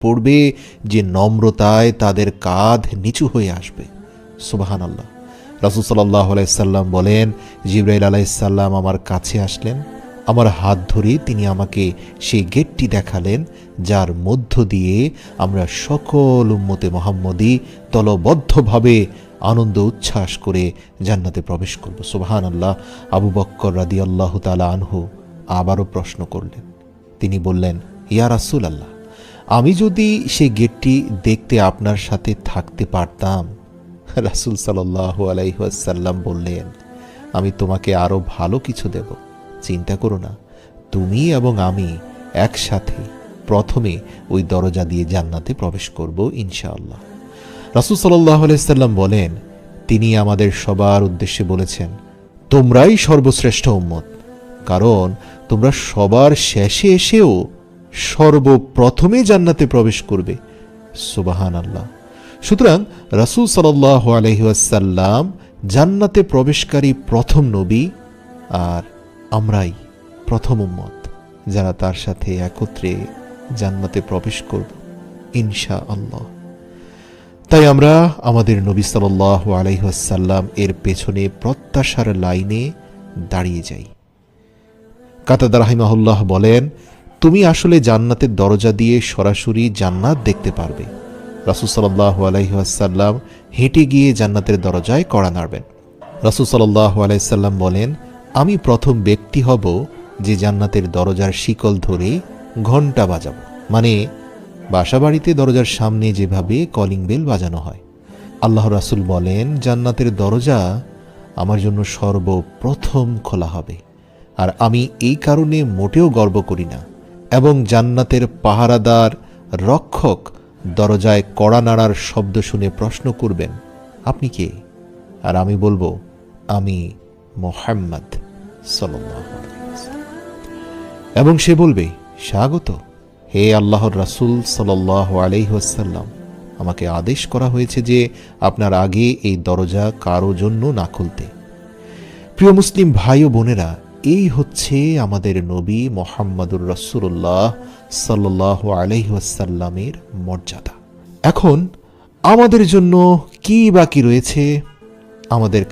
পড়বে যে নম্রতায় তাদের কাঁধ নিচু হয়ে আসবে। সুবহানাল্লাহ। রাসূল সাল্লাল্লাহু আলাইহি সাল্লাম বলেন, জিবরাইল আলাইহিস সালাম আমার কাছে আসলেন, আমার হাত ধরে তিনি আমাকে সেই গেটটি দেখালেন যার মধ্য দিয়ে আমরা সকল উম্মতে মুহাম্মদী দলবদ্ধভাবে আনন্দ উচ্ছ্বাস করে জান্নাতে প্রবেশ করব। সুবহানাল্লাহ। আবু বকর রাদিয়াল্লাহু তাআলা আনহু আবারও প্রশ্ন করলেন। তিনি বললেন, ইয়া রাসূলাল্লাহ, আমি যদি সেই গেটটি দেখতে আপনার সাথে থাকতে পারতাম। রাসূল সাল্লাল্লাহু আলাইহি ওয়াসাল্লাম বললেন, আমি তোমাকে আরো ভালো কিছু দেব, চিন্তা করো না, তুমি এবং আমি একসাথে প্রথমে ওই দরজা দিয়ে জান্নাতে প্রবেশ করব ইনশাআল্লাহ। রাসূল সাল্লাল্লাহু আলাইহি ওয়াসাল্লাম বলেন, তিনি আমাদের সবার উদ্দেশ্যে বলেছেন, তোমরাই সর্বশ্রেষ্ঠ উম্মত, কারণ তোমরা সবার শেষে এসেও সর্বপ্রথমে জান্নাতে প্রবেশ করবে। সুবহানাল্লাহ। সুতরাং রাসূল সাল্লাল্লাহু আলাইহি ওয়াসাল্লাম জান্নাতে প্রবেশকারী প্রথম নবী, আর আমরাই প্রথম উম্মত যারা তার সাথে একত্রে জান্নাতে প্রবেশ করব ইনশাআল্লাহ। তাই আমরা আমাদের নবী সাল্লাল্লাহু আলাইহি ওয়াসাল্লাম এর পেছনে প্রত্যাশার লাইনে দাঁড়িয়ে যাই। কাতাদা রাহিমাহুল্লাহ বলেন, তুমি আসলে জান্নাতের দরজা দিয়ে সরাসরি জান্নাত দেখতে পারবে। রাসূল সাল্লাল্লাহু আলাইহি ওয়াসাল্লাম হেঁটে গিয়ে জান্নাতের দরজায় কড়া নাড়বেন। রাসূল সাল্লাল্লাহু আলাইহি ওয়াসাল্লাম বলেন, আমি প্রথম ব্যক্তি হব যে জান্নাতের দরজার শিকল ধরে ঘণ্টা বাজাবো, মানে বাসাবাড়িতে দরজার সামনে যেভাবে কলিং বেল বাজানো হয়। আল্লাহ রাসূল বলেন, জান্নাতের দরজা আমার জন্য সর্বপ্রথম খোলা হবে, আর আমি এই কারণে মোটেও গর্ব করি না। এবং জান্নাতের পাহারাদার রক্ষক দরজায় কড়া নাড়ার শব্দ শুনে প্রশ্ন করবেন, আপনি কে? আর আমি বলবো, আমি মুহাম্মদ সাল্লাল্লাহু আলাইহি ওয়াসাল্লাম। এবং সে বলবে, স্বাগত হে আল্লাহর রাসূল সাল্লাল্লাহু আলাইহি ওয়াসাল্লাম, আমাকে আদেশ করা হয়েছে যে আপনার আগে এই দরজা কারো জন্য না খুলতে। প্রিয় মুসলিম ভাই ও বোনেরা, এই হচ্ছে আমাদের নবী মুহাম্মদুর রাসূলুল্লাহ সাল্লাল্লাহু আলাইহি ওয়াসাল্লামের মর্যাদা। এখন আমাদের জন্য কি বাকি রয়েছে? আমাদের